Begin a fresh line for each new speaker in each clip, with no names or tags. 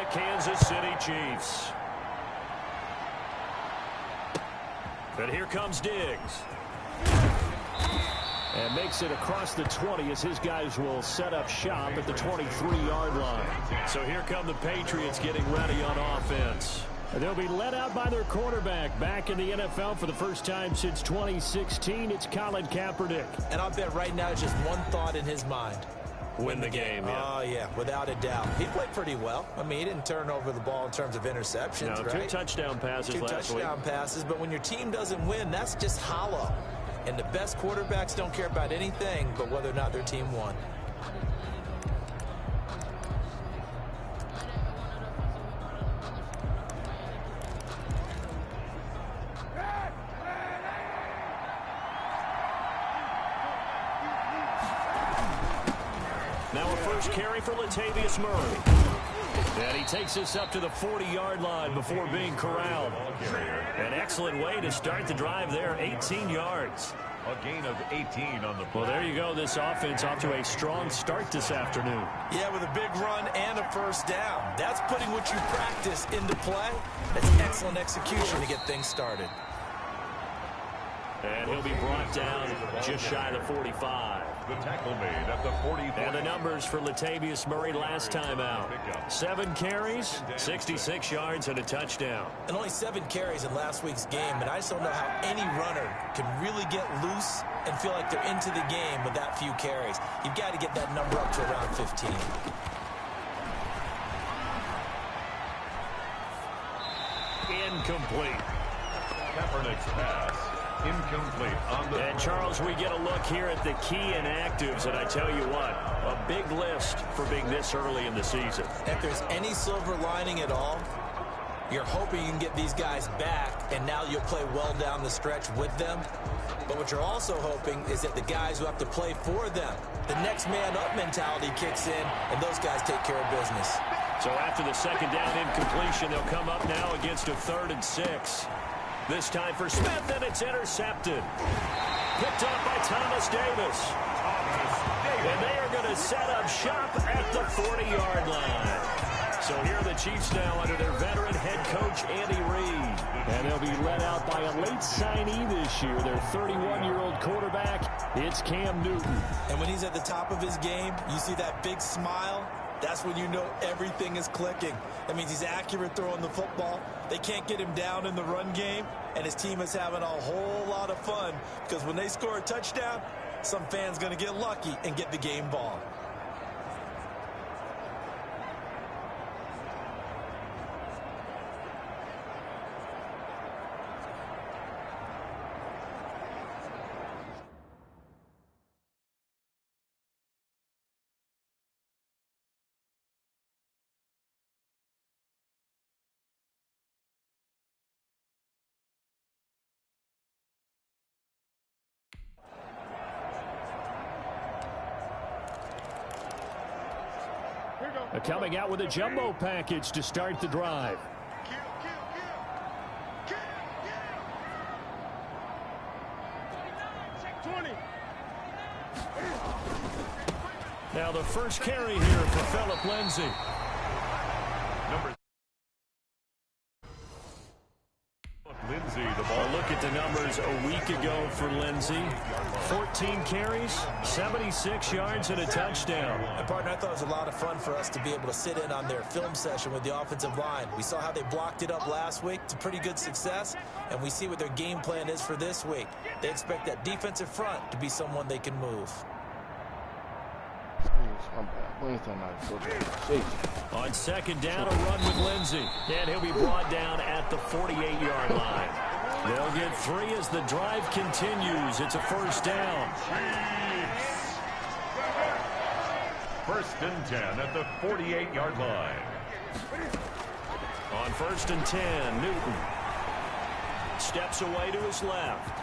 the Kansas City Chiefs. And here comes Diggs. And makes it across the 20 as his guys will set up shop at the 23-yard line. So here come the Patriots getting ready on offense. They'll be led out by their quarterback. Back in the NFL for the first time since 2016, it's Colin Kaepernick.
And I'll bet right now just one thought in his mind.
Win the game, yeah.
Oh, yeah, without a doubt. He played pretty well. I mean, he didn't turn over the ball in terms of interceptions,
no,
right?
2 touchdown passes last week. 2
touchdown passes, but when your team doesn't win, that's just hollow. And the best quarterbacks don't care about anything but whether or not their team won.
Now a first carry for Latavius Murray. And he takes us up to the 40-yard line before being corralled. An excellent way to start the drive there, 18 yards.
A gain of 18 on the play.
Well, there you go. This offense off to a strong start this afternoon.
Yeah, with a big run and a first down. That's putting what you practice into play. That's excellent execution to get things started.
And he'll be brought down just shy of the 45.
The tackle made at the 45.
And the numbers for Latavius Murray last time out. 7 carries, 66 yards, and a touchdown.
And only 7 carries in last week's game, and I just don't know how any runner can really get loose and feel like they're into the game with that few carries. You've got to get that number up to around 15.
Incomplete.
Kaepernick's pass. Incomplete on the...
And, Charles, we get a look here at the key inactives, and I tell you what, a big list for being this early in the season.
If there's any silver lining at all, you're hoping you can get these guys back, and now you'll play well down the stretch with them. But what you're also hoping is that the guys who have to play for them, the next man up mentality kicks in, and those guys take care of business.
So after the second down incompletion, they'll come up now against a 3rd and 6. This time for Smith, and it's intercepted. Picked up by Thomas Davis. And they are going to set up shop at the 40-yard line. So here are the Chiefs now under their veteran head coach, Andy Reid. And they'll be led out by a late signee this year, their 31-year-old quarterback. It's Cam Newton.
And when he's at the top of his game, you see that big smile. That's when you know everything is clicking. That means he's accurate throwing the football. They can't get him down in the run game, and his team is having a whole lot of fun because when they score a touchdown, some fan's going to get lucky and get the game ball.
Coming out with a jumbo package to start the drive. Now the first carry here for Phillip Lindsay.
Lindsay, the ball.
Look at the numbers a week ago for Lindsay. 14 carries, 76 yards, and a touchdown.
And, partner, I thought it was a lot of fun for us to be able to sit in on their film session with the offensive line. We saw how they blocked it up last week to pretty good success, and we see what their game plan is for this week. They expect that defensive front to be someone they can move.
On second down, a run with Lindsay. And he'll be brought down at the 48-yard line. They'll get 3 as the drive continues. It's a first down.
First and 10 at the 48-yard line.
On first and 10, Newton steps away to his left.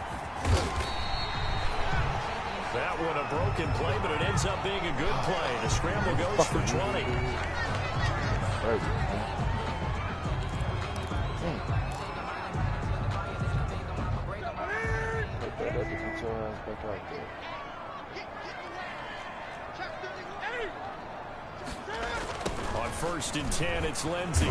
That one a broken play, but it ends up being a good play. The scramble goes for 20. On 1st and 10. It's Lindsey.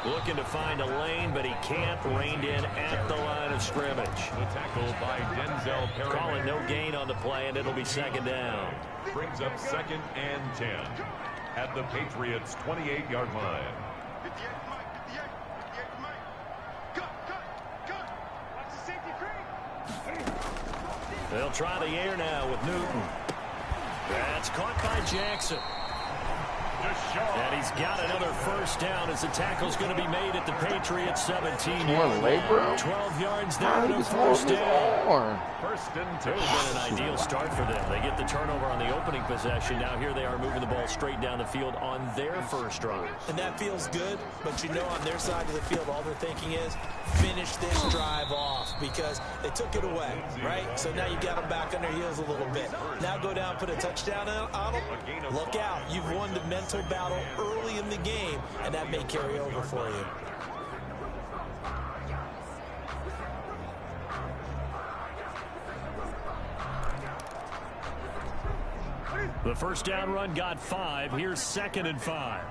Looking to find a lane, but he can't. Reined in at the line of scrimmage.
The tackle by Denzel Perry.
Calling no gain on the play, and it'll be 2nd down.
Brings up 2nd and 10 at the Patriots' 28-yard line.
They'll try the air now with Newton. That's caught by Jackson. And he's got another 1st down as the tackle's going to be made at the Patriots 17-yard line. 12 yards there and a 1st down.
1st and 2.
It would have been an ideal start for them. They get the turnover on the opening possession. Now here they are moving the ball straight down the field on their 1st drive.
And that feels good, but you know on their side of the field all they're thinking is finish this drive off because they took it away, right? So now you got them back on their heels a little bit. Now go down, put a touchdown on them. Look out. You've won the mental battle early in the game, and that may carry over for you.
The 1st down run got 5. Here's 2nd and 5.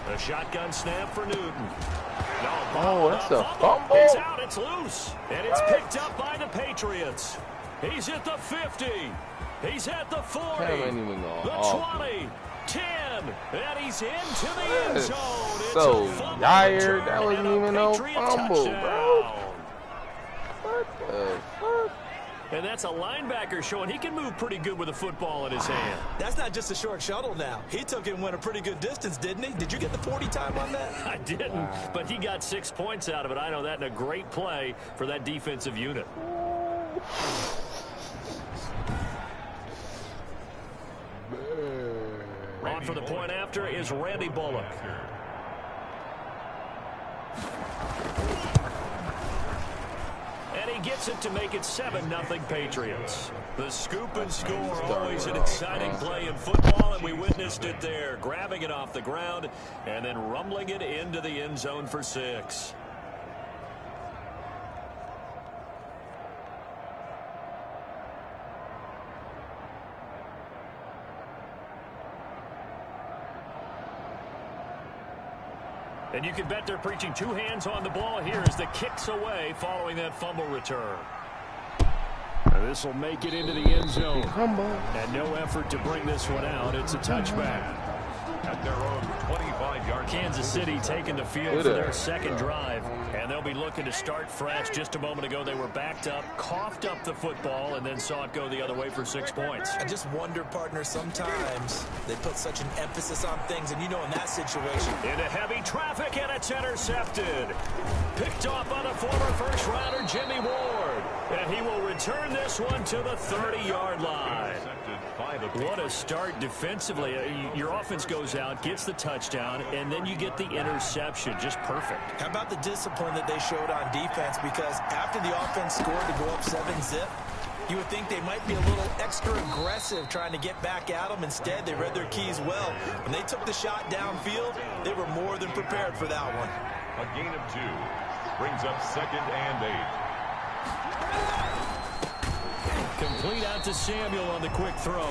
The shotgun snap for Newton.
Oh, that's a fumble.
It's out. It's loose. And it's picked up by the Patriots. He's at the 50. He's at the 40. The 20. 10. And he's into the end zone. It's
so tired. That wasn't even no fumble, bro. What the fuck?
And that's a linebacker showing he can move pretty good with a football in his hand.
That's not just a short shuttle now. He took it and went a pretty good distance, didn't he? Did you get the 40 time on that?
I didn't, but he got 6 points out of it. I know that in a great play for that defensive unit. On for the point after is Randy Bullock. And he gets it to make it 7-0 Patriots. The scoop and score, always an exciting play in football, and we witnessed it there. Grabbing it off the ground and then rumbling it into the end zone for 6. And you can bet they're preaching 2 hands on the ball here as the kick's away following that fumble return. This will make it into the end zone. And no effort to bring this one out. It's a touchback.
At their own 25-yard.
Kansas City taking the field for their 2nd drive. And they'll be looking to start fresh. Just a moment ago, they were backed up, coughed up the football, and then saw it go the other way for 6 points.
I just wonder, partner, sometimes they put such an emphasis on things, and you know in that situation.
Into heavy traffic, and it's intercepted. Picked off by the former first-rounder, Jimmy Ward. And he will return this one to the 30-yard line. What a start defensively. Your offense goes out, gets the touchdown, and then you get the interception. Just perfect.
How about the discipline that they showed on defense? Because after the offense scored to go up 7-zip, you would think they might be a little extra aggressive trying to get back at them. Instead, they read their keys well. When they took the shot downfield, they were more than prepared for that one.
A gain of 2 brings up 2nd and 8.
Complete out to Samuel on the quick throw.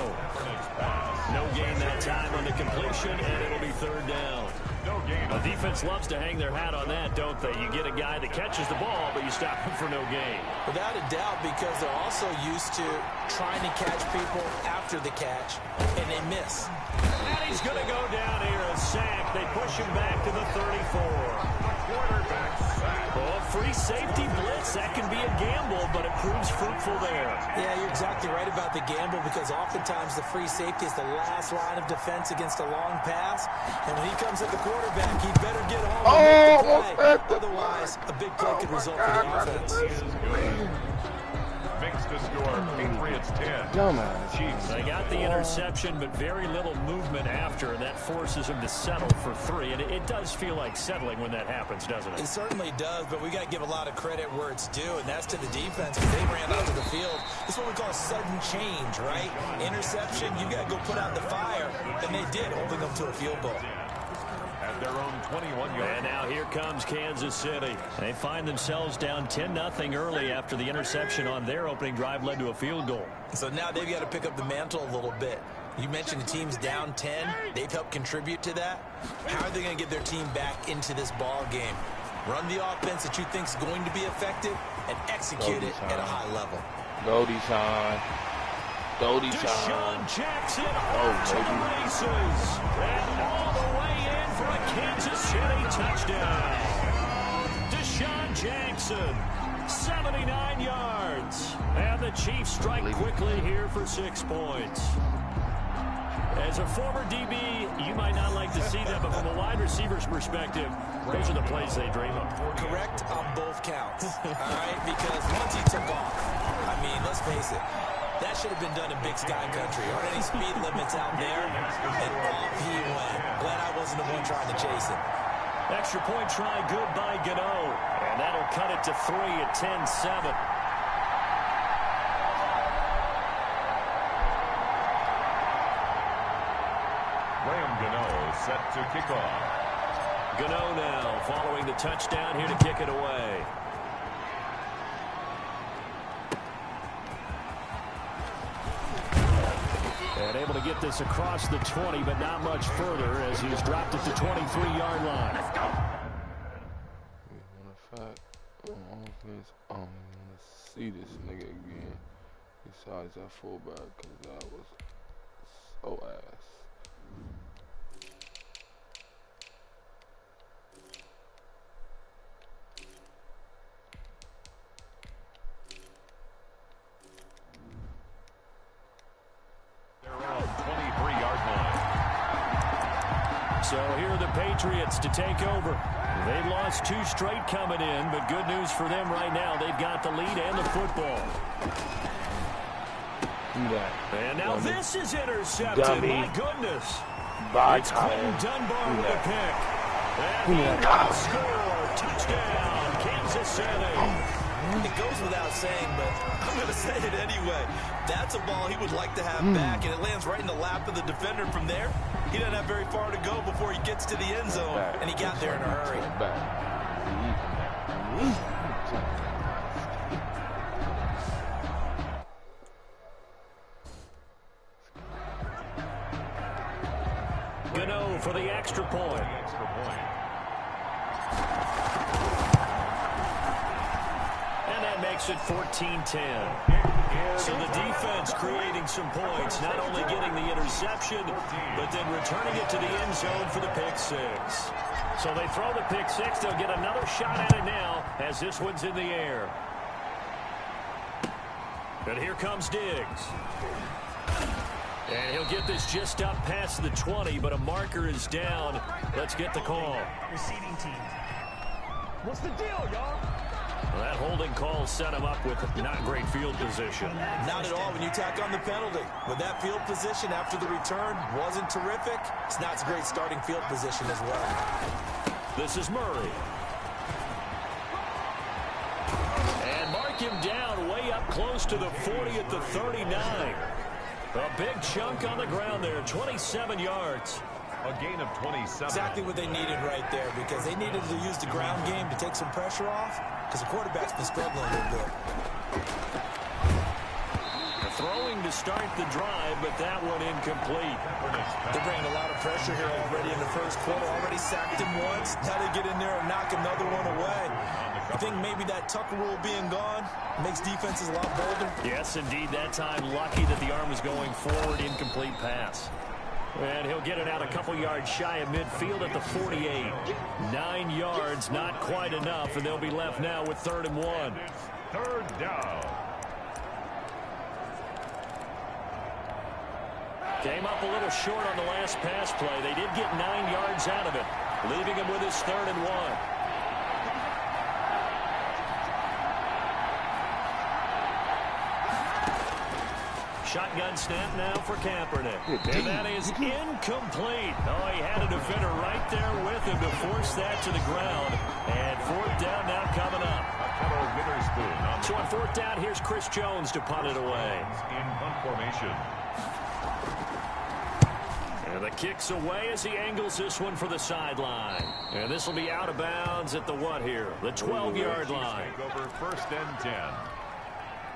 No gain that time on the completion, and it'll be 3rd down.
No gain.
The defense loves to hang their hat on that, don't they? You get a guy that catches the ball, but you stop him for no gain.
Without a doubt, because they're also used to trying to catch people after the catch, and they miss.
And he's going to go down here, a sack. They push him back to the 34.
Quarterback sack.
Oh, free safety blitz. That can be a gamble, but it proves fruitful there.
Yeah, you're exactly right about the gamble because oftentimes the free safety is the last line of defense against a long pass. And when he comes at the quarterback, he better get home and make the play. Otherwise, a big play could result for the offense.
Makes to score. Patriots 10.
Dumbass.
They got the interception, but very little movement after, and that forces them to settle for 3. And it does feel like settling when that happens, doesn't it?
It certainly does, but we got to give a lot of credit where it's due, and that's to the defense because they ran out to the field. This is what we call sudden change, right? Interception, you got to go put out the fire, and they did, holding them to a field goal.
At at their own 21-yard.
And now here comes Kansas City. They find themselves down 10-0 early after the interception on their opening drive led to a field goal.
So now they've got to pick up the mantle a little bit. You mentioned the team's down 10. They've helped contribute to that. How are they going to get their team back into this ball game? Run the offense that you think is going to be effective and execute it at a high level.
Goldie time. Goldie time.
Deshaun Jackson off to the races. And all the way in for a Kansas City touchdown. Deshaun Jackson, 79 yards. And the Chiefs strike quickly here for 6 points. As a former DB, you might not like to see that, but from a wide receiver's perspective, those are the plays they dream of.
Correct on both counts, all right? Because once he took off, I mean, let's face it, that should have been done in Big Sky Country. Aren't any speed limits out there? And off he went. Glad I wasn't the one trying to chase him.
Extra point try, good by Gano. And that'll cut it to 3 at 10-7.
Set to kick off.
Gano now following the touchdown here to kick it away. And able to get this across the 20, but not much further as he's dropped at the 23-yard line.
Let's go. I want to see this nigga again besides that fullback because that was so ass.
So here are the Patriots to take over. They lost 2 straight coming in, but good news for them right now. They've got the lead and the football. And now this is intercepted.
Dummy.
My goodness.
It's
Quentin Dunbar with the pick. And he will score. Touchdown, Kansas City.
It goes without saying, but I'm going to say it anyway. That's a ball he would like to have back, and it lands right in the lap of the defender from there. He doesn't have very far to go before he gets to the end zone, and he got there in a hurry.
Gano for the extra point. And that makes it 14-10. So the defense creating some points, not only getting the interception, but then returning it to the end zone for the pick 6. So they throw the pick 6. They'll get another shot at it now as this one's in the air. And here comes Diggs. And he'll get this just up past the 20, but a marker is down. Let's get the call.
Receiving team. What's the deal, y'all?
Well, that holding call set him up with not great field position.
Not at all when you tack on the penalty. With that field position after the return wasn't terrific, it's not a great starting field position as well.
This is Murray. And mark him down way up close to the 40 at the 39. A big chunk on the ground there, 27 yards.
A gain of 27.
Exactly what they needed right there, because they needed to use the ground game to take some pressure off, because the quarterback's been struggling a little bit.
Throwing to start the drive, but that one incomplete.
They're bringing a lot of pressure here already in the first quarter. Already sacked him once. Now they get in there and knock another one away. I think maybe that Tucker rule being gone makes defenses a lot bolder.
Yes, indeed. That time lucky that the arm was going forward. Incomplete pass. And he'll get it out a couple yards shy of midfield at the 48. 9 yards, not quite enough, and they'll be left now with 3rd and 1.
Third down.
Came up a little short on the last pass play. They did get 9 yards out of it, leaving him with his 3rd and 1. Shotgun snap now for Kaepernick. And that is incomplete. Oh, he had a defender right there with him to force that to the ground. And 4th down now coming up. So on 4th down, here's Chris Jones to punt it away.
In punt formation.
And the kick's away as he angles this one for the sideline. And this will be out of bounds at the what here? The 12-yard line.
Over 1st and 10.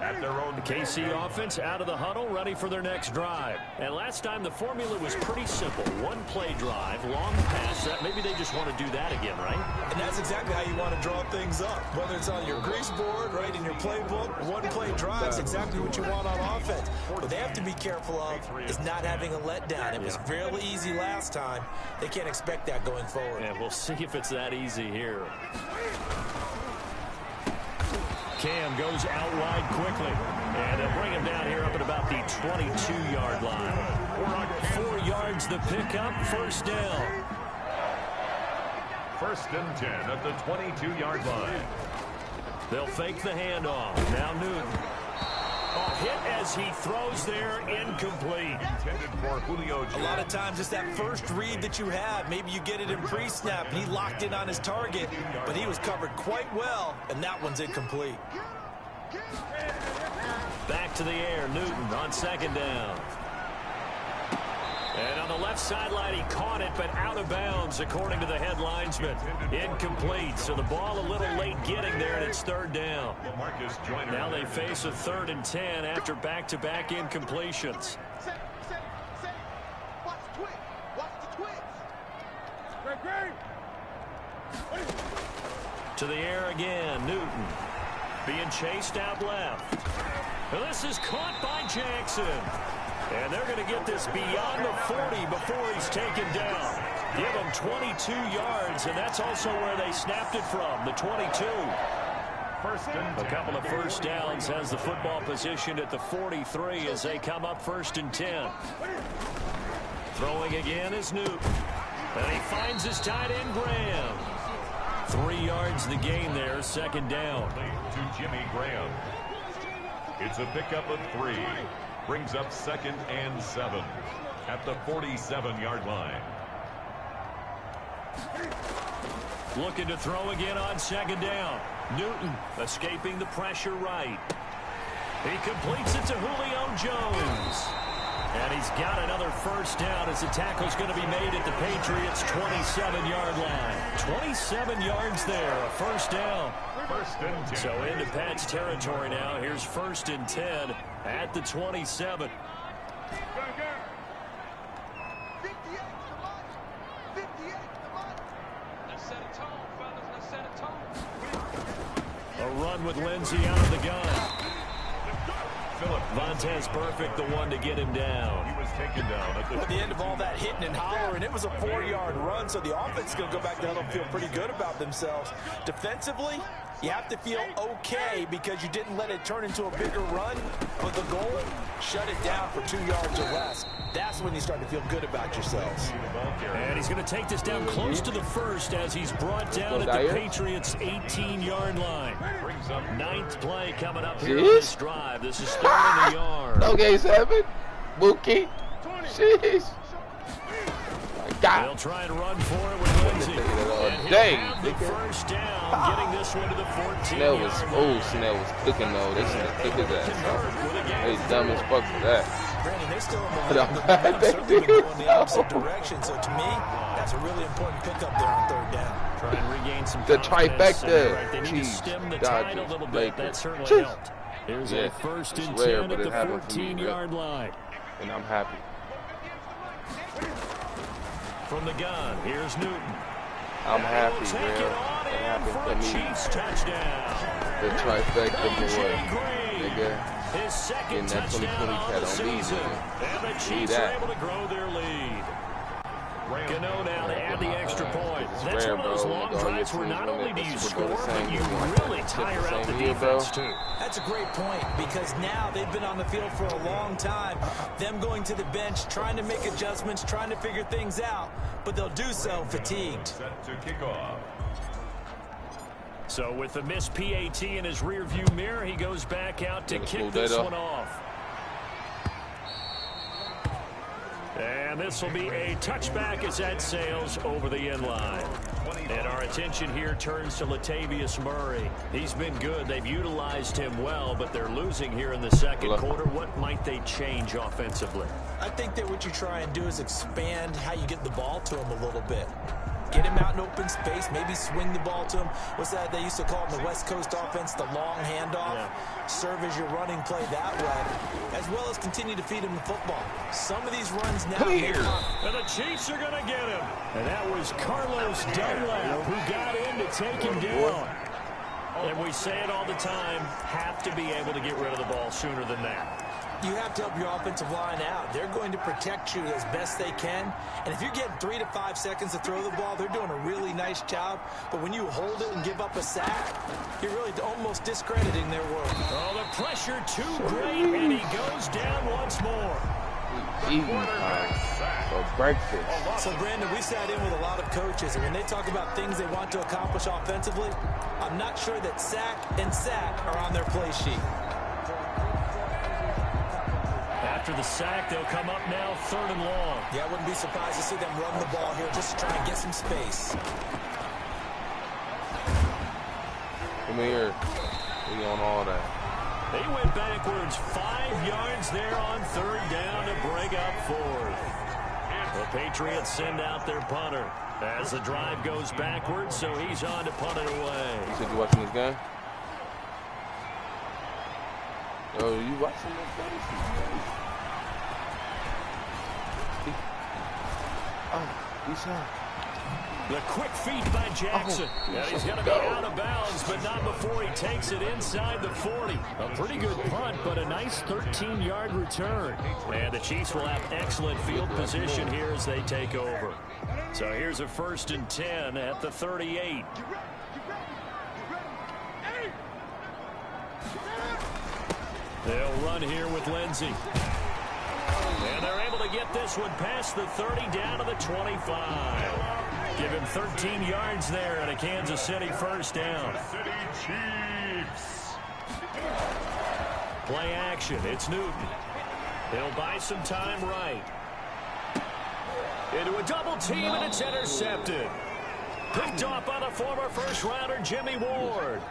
At their own
the KC offense out of the huddle, ready for their next drive. And last time the formula was pretty simple. One play drive, long pass. Maybe they just want to do that again, right?
And that's exactly how you want to draw things up. Whether it's on your grease board, right, in your playbook, one play drive is exactly what you want on offense. What they have to be careful of is not having a letdown. It was fairly easy last time. They can't expect that going forward.
And we'll see if it's that easy here. Cam goes out wide quickly. And they'll bring him down here up at about the 22-yard line. 4 yards the pickup, 1st down.
1st and 10 at the 22-yard line.
They'll fake the handoff. Now Newton. Hit as he throws there, incomplete.
Intended for Julio Jones.
A lot of times it's that first read that you have. Maybe you get it in pre-snap, and he locked in on his target, but he was covered quite well, and that one's incomplete.
Back to the air, Newton on 2nd down. And on the left sideline, he caught it, but out of bounds, according to the head linesman. Incomplete, so the ball a little late getting there, and it's 3rd down. Now they face a 3rd and 10 after back-to-back incompletions. To the air again, Newton. Being chased out left. And this is caught by Jackson. And they're going to get this beyond the 40 before he's taken down. Give him 22 yards, and that's also where they snapped it from, the 22. A couple of 1st downs has the football positioned at the 43 as they come up 1st and 10. Throwing again is Newton. And he finds his tight end, Graham. 3 yards the gain there, 2nd down.
To Jimmy Graham. It's a pickup of 3. Brings up 2nd and 7 at the 47-yard line.
Looking to throw again on 2nd down. Newton escaping the pressure right. He completes it to Julio Jones. And he's got another 1st down as the tackle's going to be made at the Patriots' 27-yard line. 27 yards there, a 1st down.
1st and 10.
So into Pat's territory now. Here's 1st and 10 at the 27. A run with Lindsey out of the gun. Vontez Perfect, the one to get him down.
He was taken down
at the end of all that hitting and hollering. It was a 4-yard run, so the offense is going to go back down and feel pretty good about themselves. Defensively, you have to feel okay because you didn't let it turn into a bigger run. But the goal, shut it down for 2 yards or less. That's when you start to feel good about yourselves.
And he's going to take this down close to the 1st as he's brought down at the Patriots' 18-yard line. 9th play coming up here on this drive. This is 3rd in the yard.
Okay, 7. Mookie. Jeez.
They'll try and run for it with Lindsey. And he'll have the 1st down, getting this one to the 14-yard line.
Snell was cooking, though. They should have cooked his ass off. They dumb as fuck for that.
Brandon, they're still in the lead. They're certainly going the opposite direction. So to me, that's a really important pickup there on 3rd down.
Try and regain some
the
confidence.
trifecta.
They need to stem the tide a little bit. That certainly helped. Here's a 1st and 10 at the 14-yard line.
And I'm happy.
From the gun, here's Newton.
I'm happy,
Take
man.
it on in for a Chiefs touchdown.
The trifecta boy,
nigga. His 2nd touchdown on the season. And the Chiefs are able to grow their lead. Gano now to add the extra point. That's one of those long drives where not only do you score, but you really tire out the defense too.
That's a great point because now they've been on the field for a long time. Them going to the bench, trying to make adjustments, trying to figure things out, but they'll do so fatigued.
Set to kick off.
So with the missed PAT in his rearview mirror, he goes back out to kick this one off. And And this will be a touchback as that sails over the end line. And our attention here turns to Latavius Murray. He's been good. They've utilized him well, but they're losing here in the second quarter. What might they change offensively?
I think that what you try and do is expand how you get the ball to him a little bit. Get him out in open space, maybe swing the ball to him. What's that they used to call in the West Coast offense, the long handoff? Yeah. Serve as your running play that way, as well as continue to feed him the football. Some of these runs now.
And the Chiefs are going to get him. And that was Carlos Dunlap who got in to take him down. And we say it all the time, have to be able to get rid of the ball sooner than that.
You have to help your offensive line out. They're going to protect you as best they can. And if you're getting 3 to 5 seconds to throw the ball, they're doing a really nice job. But when you hold it and give up a sack, you're really almost discrediting their work.
Oh, the pressure too great, and he goes down once more.
For breakfast.
So, Brandon, we sat in with a lot of coaches, and when they talk about things they want to accomplish offensively, I'm not sure that sack and sack are on their play sheet.
After the sack, they'll come up now 3rd and long.
Yeah, I wouldn't be surprised to see them run the ball here just to try and get some space.
Come here. We on all that.
They went backwards 5 yards there on 3rd down to break up 4th. The Patriots send out their punter as the drive goes backwards, so he's on to punt it away.
You said you watching this game? Oh, you watching this game? Oh, he's on.
The quick feet by Jackson. And he's going to be out of bounds, but not before he takes it inside the 40. A pretty good punt, but a nice 13-yard return. And the Chiefs will have excellent field position here as they take over. So here's a 1st and 10 at the 38. They'll run here with Lindsey. And they're able to get this one past the 30 down to the 25. Give him 13 yards there and a Kansas City 1st down.
City Chiefs.
Play action. It's Newton. He'll buy some time right. Into a double team, and it's intercepted. Picked off by the former first-rounder Jimmy Ward.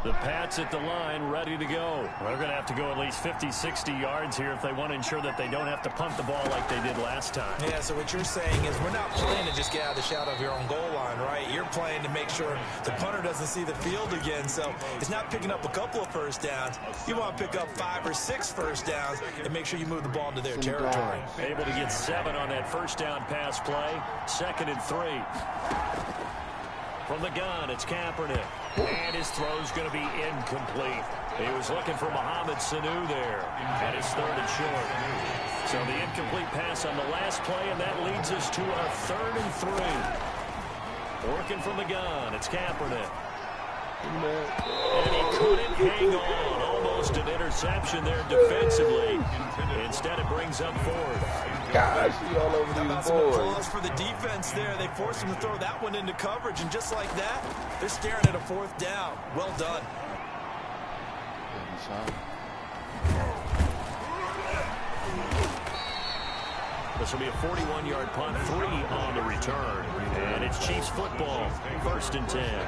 The Pats at the line, ready to go. They're going to have to go at least 50, 60 yards here if they want to ensure that they don't have to punt the ball like they did last time.
Yeah, so what you're saying is we're not playing to just get out of the shadow of your own goal line, right? You're playing to make sure the punter doesn't see the field again. So it's not picking up a couple of 1st downs. You want to pick up 5 or 6 1st downs and make sure you move the ball into their territory.
Able to get 7 on that 1st down pass play. 2nd and 3. From the gun, it's Kaepernick. And his throw's going to be incomplete. He was looking for Mohamed Sanu there. And it's 3rd and short. So the incomplete pass on the last play, and that leads us to our 3rd and 3. Working from the gun, it's Kaepernick. And he couldn't hang on. Almost an interception there defensively. Instead, it brings up 4th.
Gosh, he all over these boys.
Applause for the defense there. They forced him to throw that one into coverage, and just like that, they're staring at a 4th down. Well done.
This will be a 41-yard punt, 3 on the return. And it's Chiefs football, 1st and 10.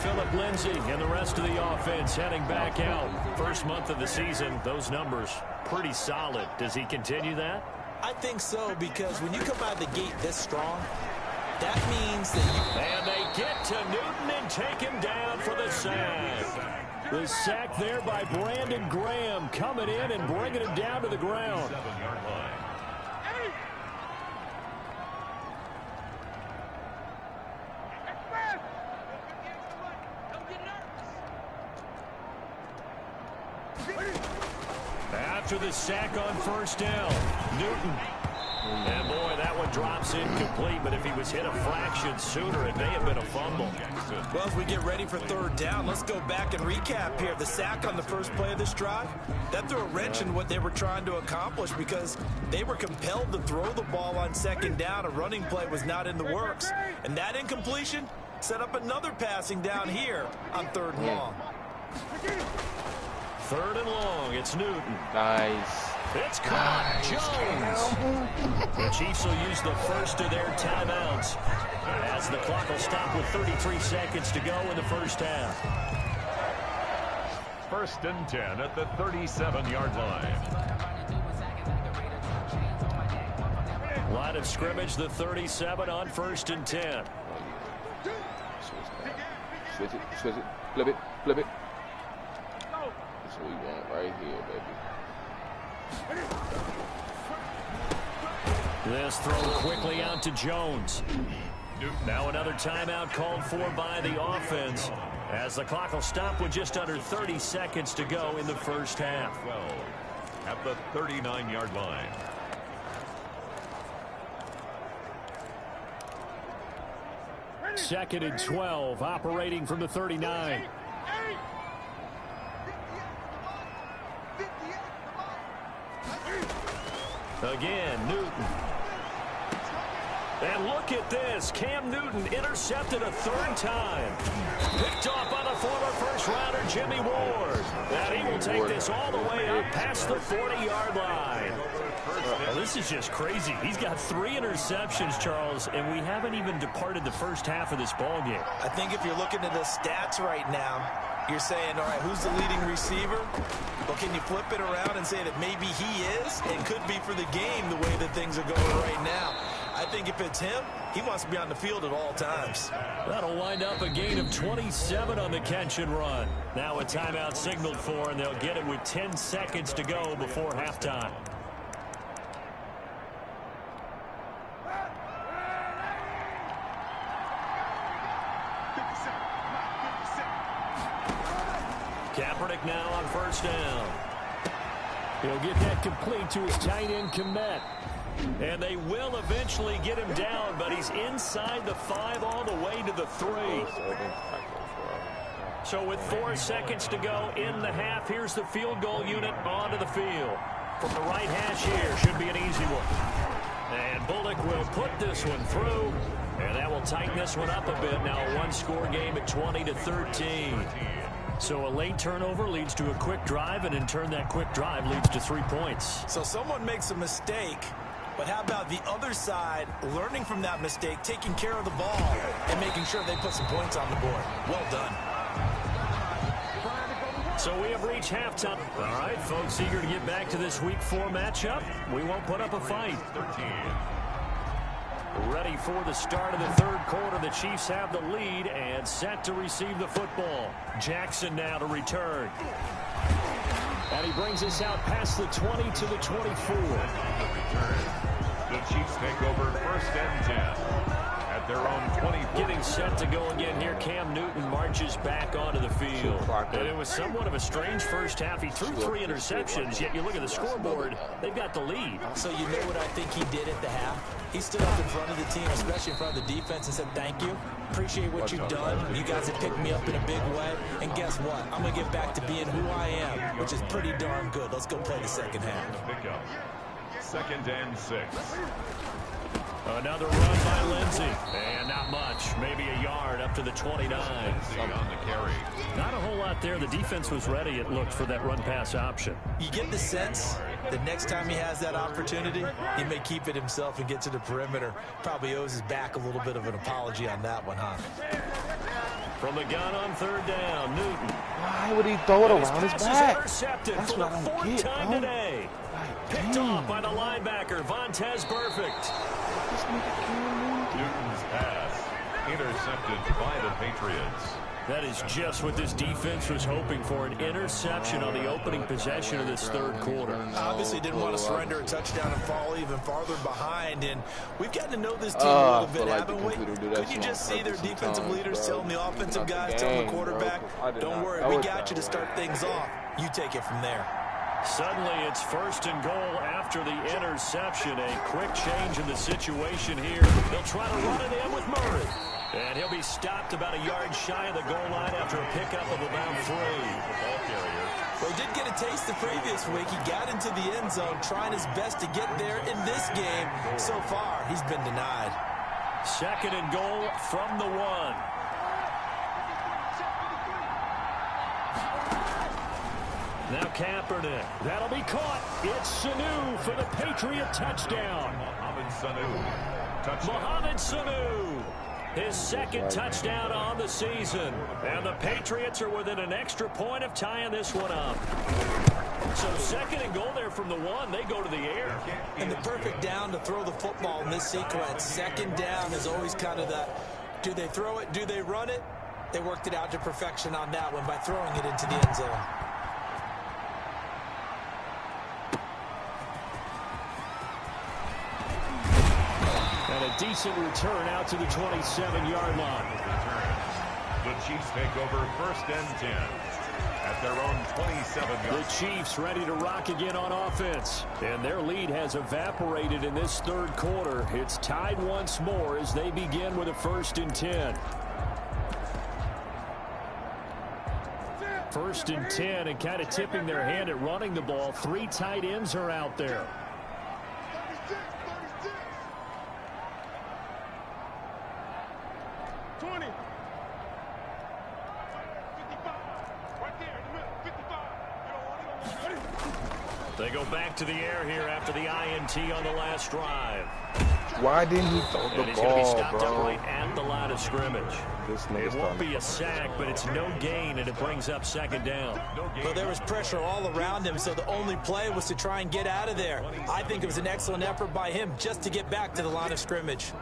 Phillip Lindsay and the rest of the offense heading back out. First month of the season, those numbers pretty solid. Does he continue that?
I think so, because when you come out of the gate this strong, that means that you...
And they get to Newton and take him down for the sack. The sack there by Brandon Graham coming in and bringing him down to the ground.
7-yard line.
After the sack on 1st down, Newton. And boy, that one drops incomplete, but if he was hit a fraction sooner, it may have been a fumble.
Well, as we get ready for 3rd down, let's go back and recap here. The sack on the first play of this drive, that threw a wrench in what they were trying to accomplish because they were compelled to throw the ball on 2nd down. A running play was not in the works. And that incompletion set up another passing down here on 3rd and long.
Third and long. It's Newton.
Nice.
It's caught. Jones. The Chiefs will use the first of their timeouts as the clock will stop with 33 seconds to go in the first half.
1st and 10 at the 37-yard line.
Line of scrimmage, the 37 on 1st and 10.
Switch it, flip it. That's what we want right here, baby.
This throw quickly out to Jones. Now another timeout called for by the offense as the clock will stop with just under 30 seconds to go in the first half.
12 at the 39-yard line.
Second and 12, operating from the 39. Again, Newton. And look at this. Cam Newton intercepted a third time. Picked off by the former first-rounder Jimmy Ward. And he will take this all the way up past the 40-yard line. Well, this is just crazy. He's got 3 interceptions, Charles, and we haven't even departed the first half of this ballgame.
I think if you're looking at the stats right now, you're saying, all right, who's the leading receiver? Well, can you flip it around and say that maybe he is and could be for the game the way that things are going right now? I think if it's him, he wants to be on the field at all times.
That'll wind up a gain of 27 on the catch and run. Now a timeout signaled for, and they'll get it with 10 seconds to go before halftime. Kaepernick now on first down. He'll get that complete to his tight end, Kmet. And they will eventually get him down, but he's inside the 5 all the way to the 3. So with 4 seconds to go in the half, here's the field goal unit onto the field. From the right hash here, should be an easy one. And Bullock will put this one through, and that will tighten this one up a bit. Now a one-score game at 20-13. So a late turnover leads to a quick drive, and in turn that quick drive leads to 3 points.
So someone makes a mistake, but how about the other side learning from that mistake, taking care of the ball, and making sure they put some points on the board? Well done.
So we have reached halftime. All right, folks, eager to get back to this Week 4 matchup. We won't put up a fight.
13.
Ready for the start of the third quarter. The Chiefs have the lead and set to receive the football. Jackson now to return. And he brings us out past the 20 to the 24.
The Chiefs take over 1st and 10 at their own 24.
Getting set to go again here. Cam Newton marches back onto the field. And it was somewhat of a strange first half. He threw 3 interceptions, yet you look at the scoreboard, they've got the lead.
So you know what I think he did at the half? He stood up in front of the team, especially in front of the defense, and said, thank you. Appreciate what you've done. You guys have picked me up in a big way. And guess what? I'm going to get back to being who I am, which is pretty darn good. Let's go play the second half.
Pickup. 2nd and 6.
Another run by Lindsey. And not much. Maybe a yard up to the 29.
On the carry.
Not a whole lot there. The defense was ready, it looked, for that run-pass option.
You get the sense that next time he has that opportunity, he may keep it himself and get to the perimeter. Probably owes his back a little bit of an apology on that one, huh?
From the gun on 3rd down, Newton.
Why would he throw it around his back?
Intercepted
That's
for
what
the
I don't
4th
get,
time
bro.
today. Picked off by the linebacker, Vontez Perfect.
Newton's pass intercepted by the Patriots.
That is just what this defense was hoping for, an interception on the opening possession of this third quarter.
Obviously didn't want to surrender a touchdown and fall even farther behind, and we've gotten to know this team a little bit, haven't we? Couldn't you just see their defensive leaders telling the offensive guys, telling the quarterback, don't worry, we got you to start things off. You take it from there.
Suddenly it's 1st and goal after the interception. A quick change in the situation here. They'll try to run it in with Murray. And he'll be stopped about a yard shy of the goal line after a pickup of about 3.
Well, he did get a taste the previous week. He got into the end zone trying his best to get there in this game. So far, he's been denied.
2nd and goal from the 1. Now Kaepernick. That'll be caught. It's Sanu for the Patriot touchdown. Mohamed Sanu. His second touchdown on the season. And the Patriots are within an extra point of tying this one up. So second and goal there from the 1. They go to the air.
And the perfect down to throw the football in this sequence. Second down is always kind of that, do they throw it, do they run it? They worked it out to perfection on that one by throwing it into the end zone.
And a decent return out to the 27-yard line.
The Chiefs take over 1st and 10 at their own 27-yard.
The Chiefs ready to rock again on offense. And their lead has evaporated in this 3rd quarter. It's tied once more as they begin with a 1st and 10. 1st and 10, and kind of tipping their hand at running the ball. 3 tight ends are out there.
20.
They go back to the air here after the INT on the last drive.
Why didn't he throw the
And he's going to be
ball,
stopped
bro?
up right at the line of scrimmage.
This nigga's
It won't
starting
be a sack, but it's no gain, and it brings up 2nd down.
Well, there was pressure all around him, so the only play was to try and get out of there. I think it was an excellent effort by him just to get back to the line of scrimmage.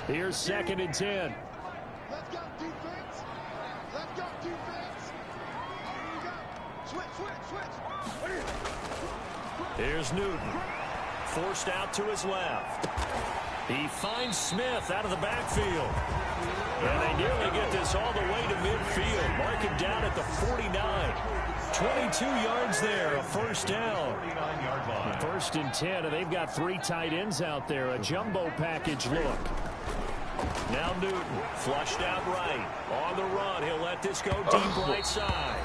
Here's 2nd and 10.
Let's go defense. Let's go defense. Here we go. Switch.
Here's Newton. Forced out to his left. He finds Smith out of the backfield. And they nearly get this all the way to midfield. Mark him down at the 49. 22 yards there, a 1st down. 1st and 10, and they've got 3 tight ends out there. A jumbo package look. Now Newton, flushed out right. On the run, he'll let this go deep right side.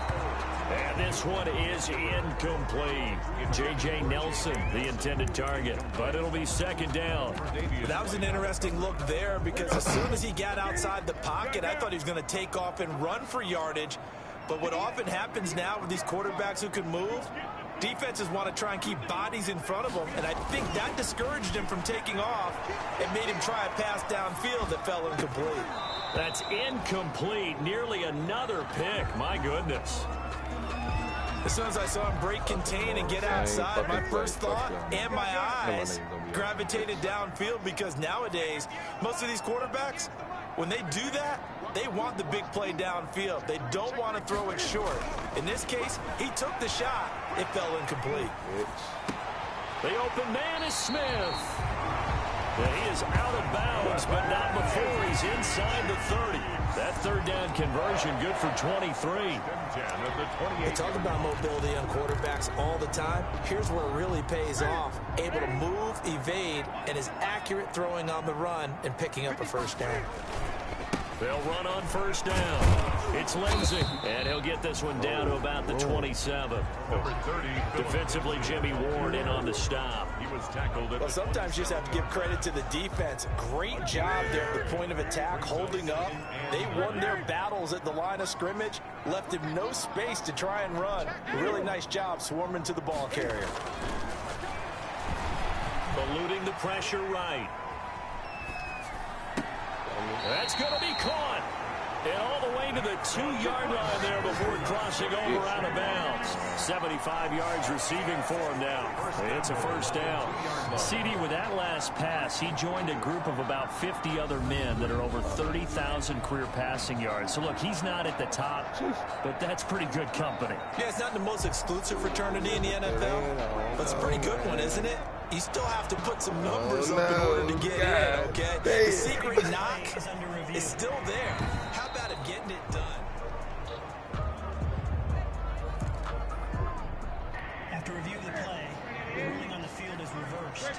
And this one is incomplete. J.J. Nelson, the intended target. But it'll be 2nd down.
That was an interesting look there because as soon as he got outside the pocket, I thought he was going to take off and run for yardage. But what often happens now with these quarterbacks who can move, defenses want to try and keep bodies in front of them, and I think that discouraged him from taking off and made him try a pass downfield that fell incomplete.
That's incomplete. Nearly another pick. My goodness.
As soon as I saw him break contain and get outside, my first thought and my eyes gravitated downfield because nowadays, most of these quarterbacks, when they do that, they want the big play downfield. They don't want to throw it short. In this case, he took the shot. It fell incomplete.
The open man is Smith. And he is out of bounds, but not before he's inside the 30. That 3rd down conversion good for 23.
They talk about mobility on quarterbacks all the time. Here's where it really pays off. Able to move, evade, and is accurate throwing on the run and picking up a 1st down.
They'll run on 1st down. It's Lindsey, and he'll get this one down to about the 27.
Number 30.
Defensively, Jimmy Ward in on the stop.
He was tackled at
Well, sometimes you just have to give credit to the defense. Great job there at the point of attack, holding up. They won their battles at the line of scrimmage, left him no space to try and run. Really nice job swarming to the ball carrier.
Eluding the pressure right. That's going to be caught. And all the way to the 2-yard line there before crossing over out of bounds. 75 yards receiving for him now. It's a 1st down. CD, with that last pass, he joined a group of about 50 other men that are over 30,000 career passing yards. So, look, he's not at the top, but that's pretty good company.
Yeah, it's not the most exclusive fraternity in the NFL, but it's a pretty good one, isn't it? You still have to put some numbers up in order to get in, okay? The secret knock is still there. How about him getting it done?
After review of the play, the ruling on the field is reversed.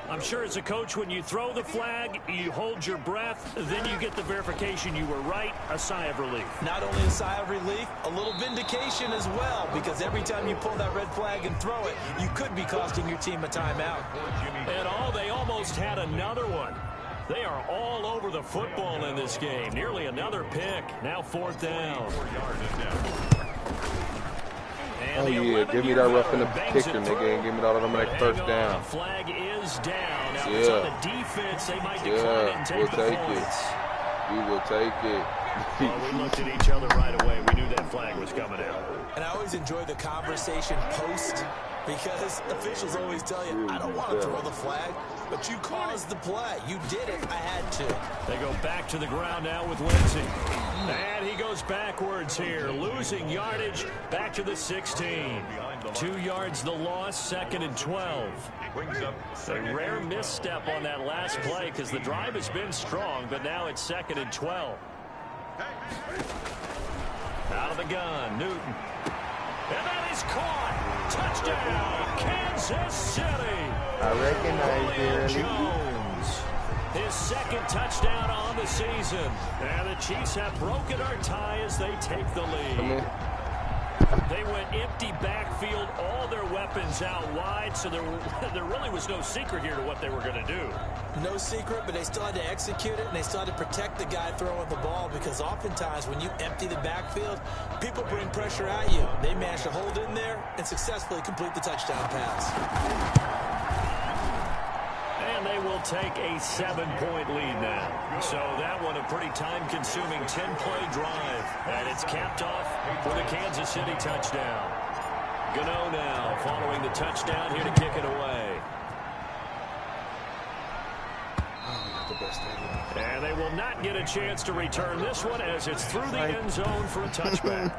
I'm sure as a coach, when you throw the flag, you hold your breath, then you get the verification you were right, a sigh of relief.
Not only a sigh of relief, a little vindication as well, because every time you pull that red flag and throw it, you could be costing your team a timeout.
And they almost had another one. They are all over the football in this game. Nearly another pick. Now 4th down.
Oh, yeah, give me that rough in the kicker, nigga, and give me that automatic first down.
Flag is down. Now it's on the defense. They might decline it and take
we'll
the
take
points.
it. We will take it.
Well, we looked at each other right away. We knew that flag was coming out.
And I always enjoy the conversation post because officials always tell you, I don't want to throw the flag, but you caused the play. You did it. I had to.
They go back to the ground now with Lindsey. And he goes backwards here, losing yardage back to the 16. 2 yards the loss, 2nd and 12. A rare misstep on that last play because the drive has been strong, but now it's 2nd and 12. Out of the gun, Newton. And that is caught. Touchdown, Kansas City.
I recognize it.
Jones. His 2nd touchdown on the season. And the Chiefs have broken our tie as they take the lead. They went empty backfield, all their weapons out wide, so there really was no secret here to what they were going to do.
No secret, but they still had to execute it, and they still had to protect the guy throwing the ball because oftentimes when you empty the backfield, people bring pressure at you. They managed to hold in there and successfully complete the touchdown pass.
And they will take a 7-point lead now. So that one a pretty time-consuming 10-play drive. And it's capped off with a Kansas City touchdown. Gano now following the touchdown here to kick it away. And they will not get a chance to return this one as it's through the end zone for a touchback.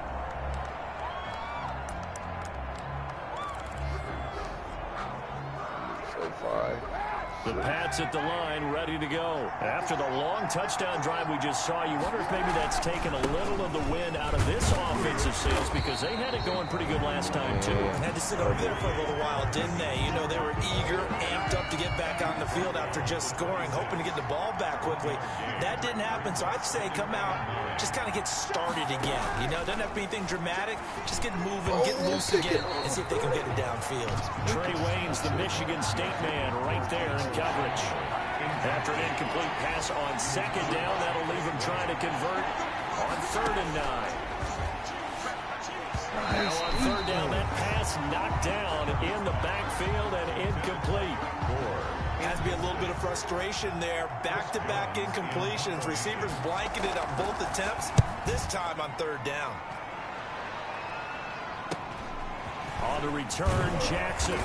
The Pats at the line, ready to go. After the long touchdown drive we just saw, you wonder if maybe that's taken a little of the wind out of this offensive series because they had it going pretty good last time, too.
Had to sit over there for a little while, didn't they? You know, they were eager, amped up to get back on the field after just scoring, hoping to get the ball back quickly. That didn't happen, so I'd say come out, just kind of get started again. You know, doesn't have to be anything dramatic. Just get moving, get loose again, and see if they can get it downfield.
Trey Wayne's the Michigan State man right there in coverage. After an incomplete pass on 2nd down, that'll leave him trying to convert on 3rd and 9. Now on 3rd down, that pass knocked down in the backfield and incomplete.
Has to be a little bit of frustration there. Back-to-back incompletions. Receivers blanketed on both attempts, this time on 3rd down.
On the return, Jackson.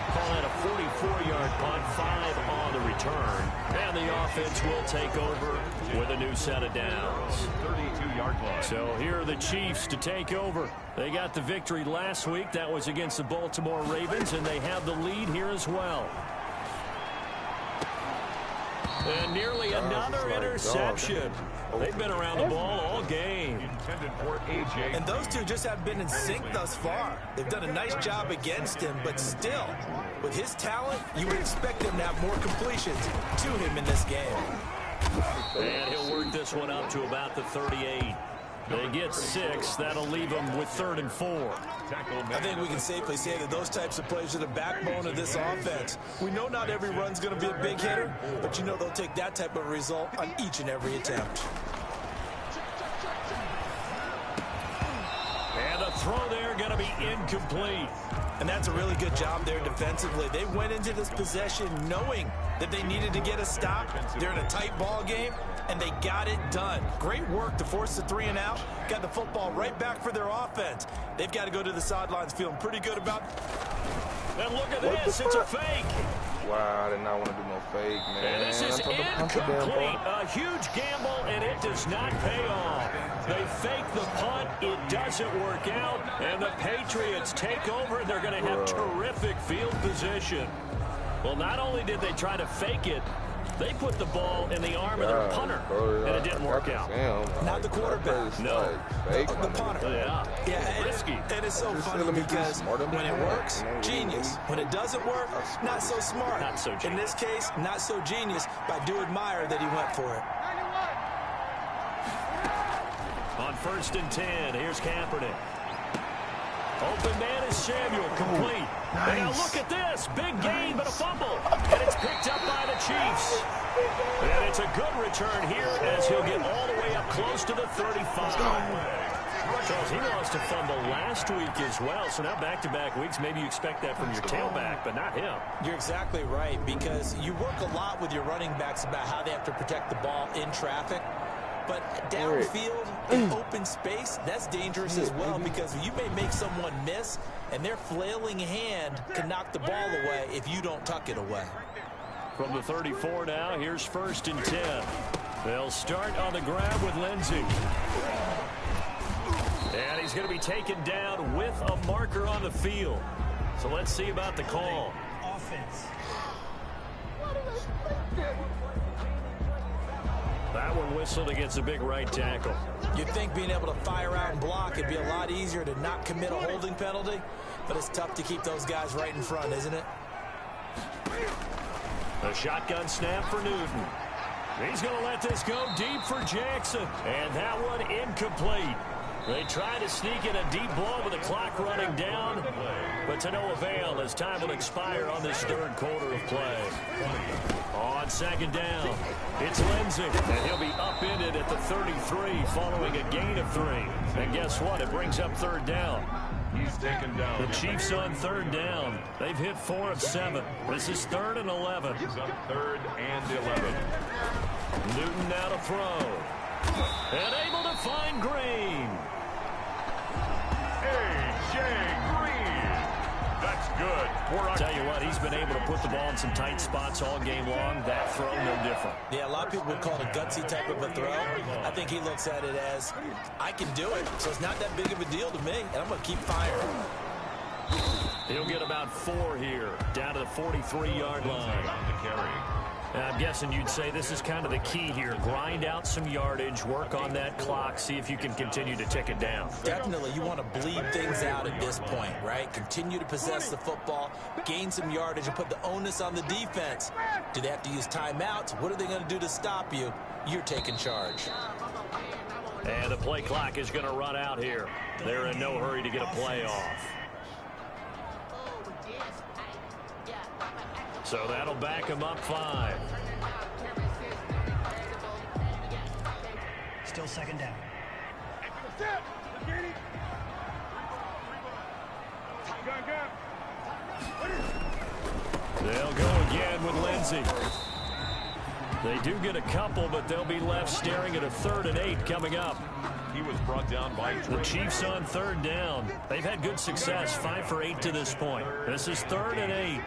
Call that a 44-yard punt, 5 on the return. And the offense will take over with a new set of downs.
32-yard line.
So here are the Chiefs to take over. They got the victory last week. That was against the Baltimore Ravens, and they have the lead here as well. And nearly another interception. They've been around the ball all game.
And those two just haven't been in sync thus far. They've done a nice job against him, but still, with his talent, you would expect him to have more completions to him in this game.
And he'll work this one up to about the 38. They get 6. That'll leave them with 3rd and 4.
I think we can safely say that those types of plays are the backbone of this offense. We know not every run's going to be a big hitter, but you know they'll take that type of result on each and every attempt.
And the throw there going to be incomplete.
And that's a really good job there defensively. They went into this possession knowing that they needed to get a stop. They're in a tight ball game, and they got it done. Great work to force the 3 and out. Got the football right back for their offense. They've got to go to the sidelines feeling pretty good about it.
And look at this. It's a fake.
Wow, I did not want to do no fake, man.
And this is incomplete. A huge gamble, and it does not pay off. They fake the punt. It doesn't work out. And the Patriots take over. They're going to have terrific field position. Well, not only did they try to fake it, they put the ball in the arm of their punter, and it didn't work out.
Not the quarterback.
No.
The punter.
Yeah,
risky. And it's so funny because when it works, genius. When it doesn't work, not so smart.
Not so genius.
In this case, not so genius, but I do admire that he went for it.
On 1st and 10, here's Kaepernick. Open man is Samuel, complete.
Nice.
And now look at this. Big gain, but a fumble. And it's picked up by the Chiefs. And it's a good return here as he'll get all the way up close to the 35. Charles, he lost a fumble last week as well, so now back-to-back weeks, maybe you expect that from your tailback, but not him.
You're exactly right, because you work a lot with your running backs about how they have to protect the ball in traffic. But downfield, in open space, that's dangerous as well, because you may make someone miss, and their flailing hand can knock the ball away if you don't tuck it away.
From the 34 now, here's 1st and 10. They'll start on the grab with Lindsey. And he's going to be taken down with a marker on the field. So let's see about the call.
Offense.
That one whistled against a big right tackle.
You'd think being able to fire out and block it'd be a lot easier to not commit a holding penalty, but it's tough to keep those guys right in front, isn't it?
A shotgun snap for Newton. He's going to let this go deep for Jackson. And that one incomplete. They try to sneak in a deep ball with the clock running down, but to no avail as time will expire on this 3rd quarter of play. On 2nd down, it's Lindsey, and he'll be upended at the 33 following a gain of 3. And guess what? It brings up 3rd down.
He's taken down.
The Chiefs on 3rd down. They've hit 4 of 7. This is 3rd and 11.
He's up 3rd and 11.
Newton now to throw. And able to find Green.
A.J. Green. That's good.
I'll tell you what, he's been able to put the ball in some tight spots all game long. That throw, no different.
Yeah, a lot of people would call it a gutsy type of a throw. I think he looks at it as, I can do it, so it's not that big of a deal to me, and I'm going to keep firing.
He'll get about 4 here, down to the 43-yard line.
On the carry.
I'm guessing you'd say this is kind of the key here. Grind out some yardage, work on that clock, see if you can continue to tick it down.
Definitely, you want to bleed things out at this point, right? Continue to possess the football, gain some yardage, and put the onus on the defense. Do they have to use timeouts? What are they going to do to stop you? You're taking charge.
And the play clock is going to run out here. They're in no hurry to get a play off. So that'll back him up 5.
Still 2nd down.
They'll go again with Lindsey. They do get a couple, but they'll be left staring at a 3rd and 8 coming up.
He was brought down by
The Chiefs on 3rd down. They've had good success, 5 for 8 to this point. This is 3rd and 8.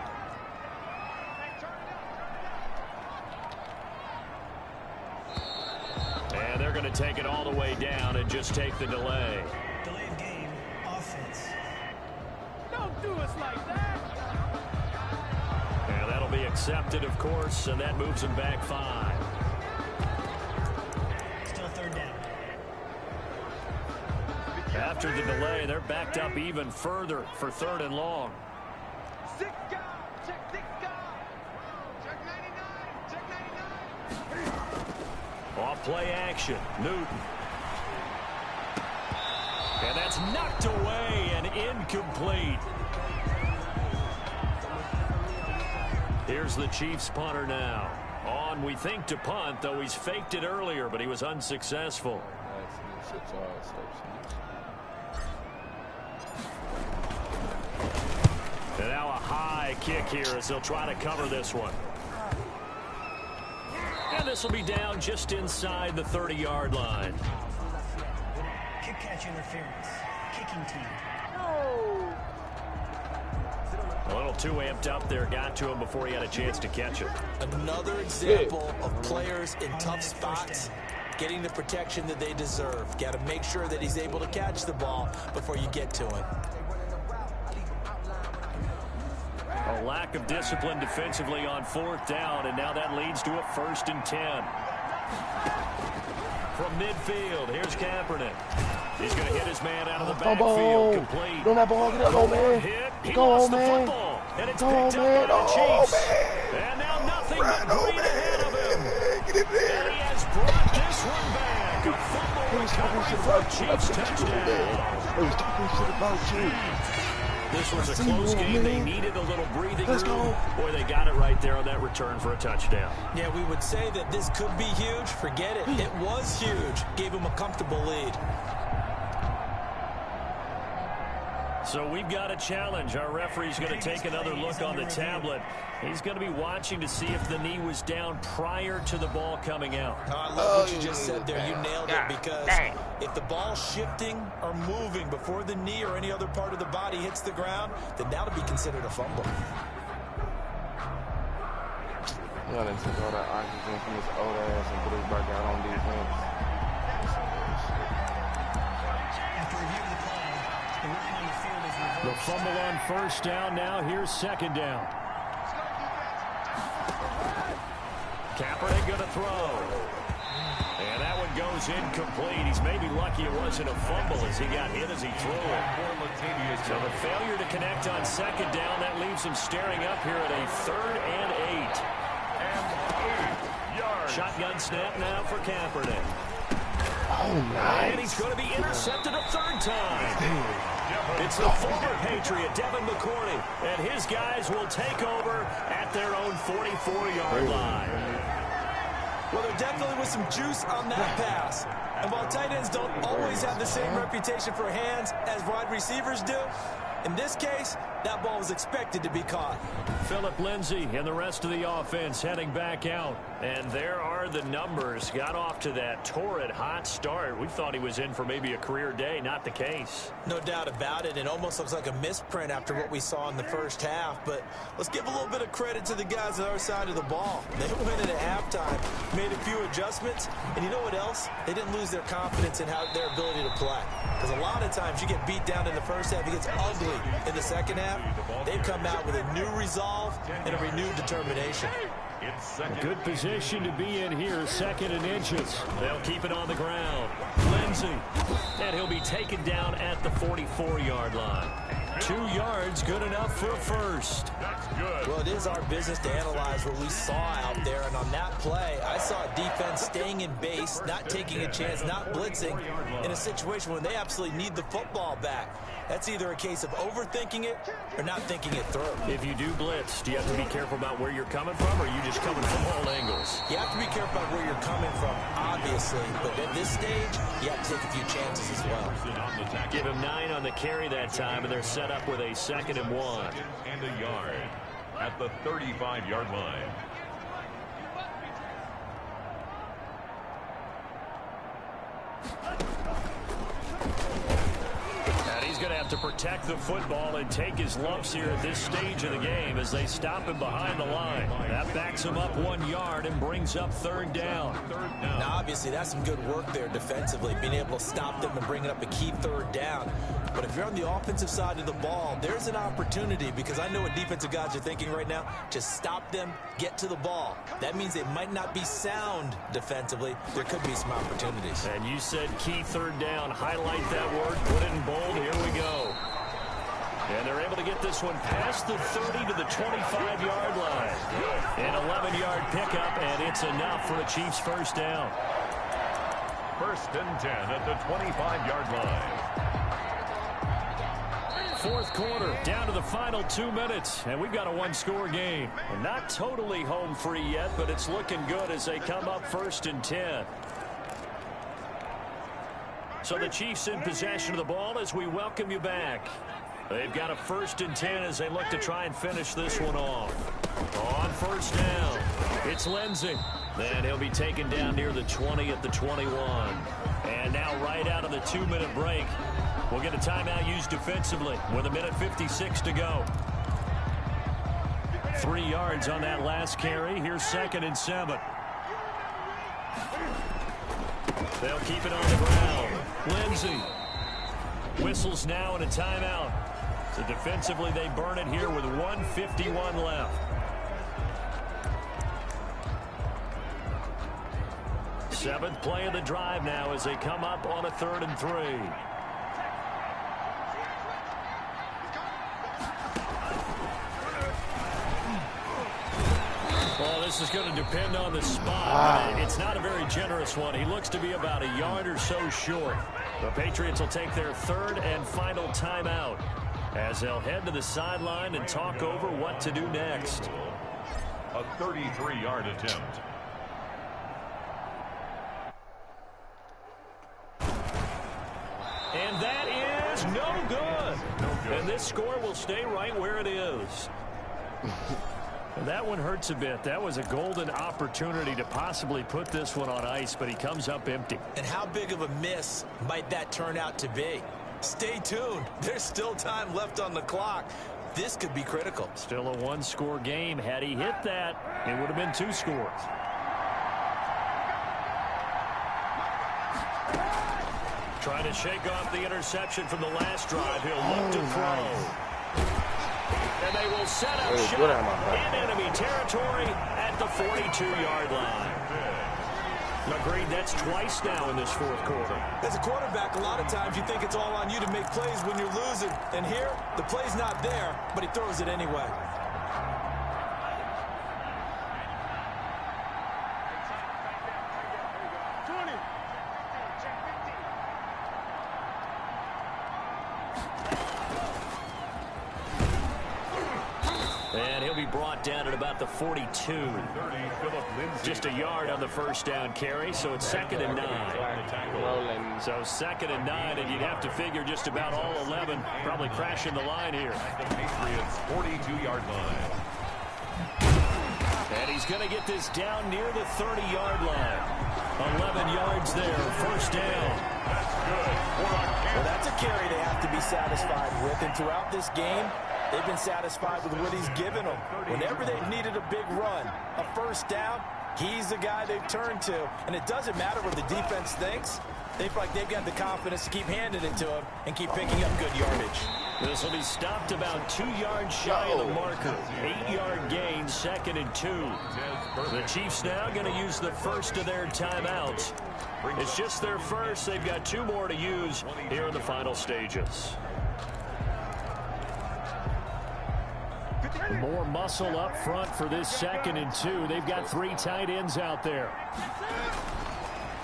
And they're going to take it all the way down and just take the delay.
Delay of game. Offense.
Don't do us like that.
And that'll be accepted, of course, and that moves them back 5.
Still 3rd down.
After the delay, they're backed up even further for 3rd and long.
Check 6 Check 99. Check 99.
Off play action, Newton. And that's knocked away and incomplete. Here's the Chiefs punter now. On, we think, to punt, though he's faked it earlier, but he was unsuccessful. And now a high kick here as they'll try to cover this one. And this will be down just inside the 30-yard line.
Kick catch interference. Kicking team.
A little too amped up there, got to him before he had a chance to catch it.
Another example of players in tough spots getting the protection that they deserve. Got to make sure that he's able to catch the ball before you get to him.
A lack of discipline defensively on 4th down, and now that leads to a 1st and 10. From midfield, here's Kaepernick. He's going to hit his man out of the backfield, complete.
Don't that ball, get up, man.
Hit. He
Go
lost
on,
the
man.
football, and it's
Go on,
picked up
man.
by the Chiefs.
Man.
And now nothing but Green ahead of him.
Get in there.
And he has brought this one back. A fumble recovery for a Chiefs touchdown.
They was talking shit about you.
This was a close game. They needed a little breathing room. Boy, they got it right there on that return for a touchdown.
Yeah, we would say that this could be huge. Forget it. It was huge. Gave him a comfortable lead.
So we've got a challenge. Our referee's going to take another look on the tablet. He's going to be watching to see if the knee was down prior to the ball coming out.
I love what you just said there. You nailed it, because if the ball's shifting or moving before the knee or any other part of the body hits the ground, then that'll be considered a fumble.
Yeah, they took all that oxygen from his old ass and put it back out on defense.
After reviewing the play, the ruling on the field is reversed.
The fumble on first down now. Here's second down. Kaepernick going to throw. And that one goes incomplete. He's maybe lucky it wasn't a fumble as he got hit as he threw it. So the failure to connect on second down, that leaves him staring up here at a 3rd and 8. Shotgun snap now for Kaepernick.
Oh, nice.
And he's going to be intercepted a 3rd time. It's the former Patriot, Devin McCourty, and his guys will take over at their own 44-yard line.
Well, there definitely was some juice on that pass. And while tight ends don't always have the same reputation for hands as wide receivers do, in this case, that ball was expected to be caught.
Phillip Lindsay and the rest of the offense heading back out. And there are the numbers. Got off to that torrid hot start. We thought he was in for maybe a career day. Not the case.
No doubt about it. It almost looks like a misprint after what we saw in the first half. But let's give a little bit of credit to the guys on our side of the ball. They went in at halftime, made a few adjustments. And you know what else? They didn't lose their confidence in their ability to play. Because a lot of times you get beat down in the first half. It gets ugly in the second half. They've come out with a new resolve and a renewed determination.
A good position to be in here, 2nd and inches. They'll keep it on the ground. Lindsay, and he'll be taken down at the 44-yard line. 2 yards, good enough for a first.
Well, it is our business to analyze what we saw out there, and on that play, I saw a defense staying in base, not taking a chance, not blitzing, in a situation when they absolutely need the football back. That's either a case of overthinking it or not thinking it through.
If you do blitz, do you have to be careful about where you're coming from, or are you just coming from all angles?
You have to be careful about where you're coming from, obviously, but at this stage, you have to take a few chances as well.
Give him 9 on the carry that time, and they're set up with a 2nd and 1.
And a yard at the 35-yard line.
Going to have to protect the football and take his lumps here at this stage of the game as they stop him behind the line. That backs him up 1 yard and brings up 3rd down.
Now, obviously, that's some good work there defensively, being able to stop them and bring it up a key 3rd down. But if you're on the offensive side of the ball, there's an opportunity, because I know what defensive guys are thinking right now. Just stop them, get to the ball. That means they might not be sound defensively. There could be some opportunities.
And you said key 3rd down. Highlight that word, put it in bold. Here we go. And they're able to get this one past the 30 to the 25-yard line. An 11-yard pickup, and it's enough for a Chiefs first down.
1st and 10 at the 25-yard line.
4th quarter, down to the final 2 minutes, and we've got a 1-score game. And not totally home free yet, but it's looking good as they come up 1st and 10. So the Chiefs in possession of the ball as we welcome you back. They've got a 1st and 10 as they look to try and finish this one off. On 1st down, it's Lindsay. Then he'll be taken down near the 20 at the 21. And now right out of the 2-minute break, we'll get a timeout used defensively with 1:56 to go. 3 yards on that last carry. Here's 2nd and 7. They'll keep it on the ground. Lindsay whistles now in a timeout. So defensively, they burn it here with 1:51 left. 7th play of the drive now as they come up on a 3rd and 3. Well, this This is going to depend on the spot. It's not a very generous one. He looks to be about a yard or so short. The Patriots will take their third and final timeout as they'll head to the sideline and talk over what to do next.
A 33-yard attempt.
And that is no good. And this score will stay right where it is. That one hurts a bit. That was a golden opportunity to possibly put this one on ice, but he comes up empty.
And how big of a miss might that turn out to be? Stay tuned. There's still time left on the clock. This could be critical.
Still a one-score game. Had he hit that, it would have been 2 scores. Trying to shake off the interception from the last drive. He'll look to throw. And they will set up shop in enemy territory at the 42-yard line. Agreed, that's twice now in this fourth quarter.
As a quarterback, a lot of times you think it's all on you to make plays when you're losing. And here, the play's not there, but he throws it anyway.
And he'll be brought down at about the 42. Just a yard on the first down carry, so it's 2nd and 9. So 2nd and 9, and you'd have to figure just about all 11 probably crashing the line here.
The Patriots' 42-yard line.
And he's going to get this down near the 30-yard line. 11 yards there, first down.
That's good.
Well, that's a carry they have to be satisfied with. And throughout this game, they've been satisfied with what he's given them. Whenever they've needed a big run, a first down, he's the guy they've turned to. And it doesn't matter what the defense thinks. They feel like they've got the confidence to keep handing it to him and keep picking up good yardage.
This will be stopped about 2 yards shy of the marker. 8-yard gain, 2nd and 2. The Chiefs now going to use the first of their timeouts. It's just their first. They've got 2 more to use here in the final stages. More muscle up front for this 2nd and 2. They've got 3 tight ends out there.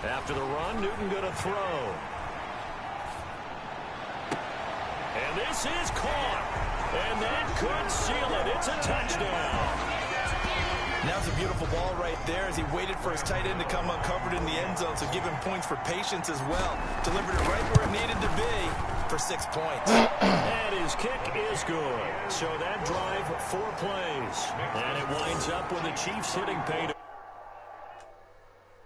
After the run, Newton going to throw. And this is caught. And that could seal it. It's a touchdown.
Now's a beautiful ball right there as he waited for his tight end to come uncovered in the end zone, so give him points for patience as well. Delivered it right where it needed to be for 6 points.
And his kick is good. So that drive, 4 plays. And it winds up with the Chiefs hitting pay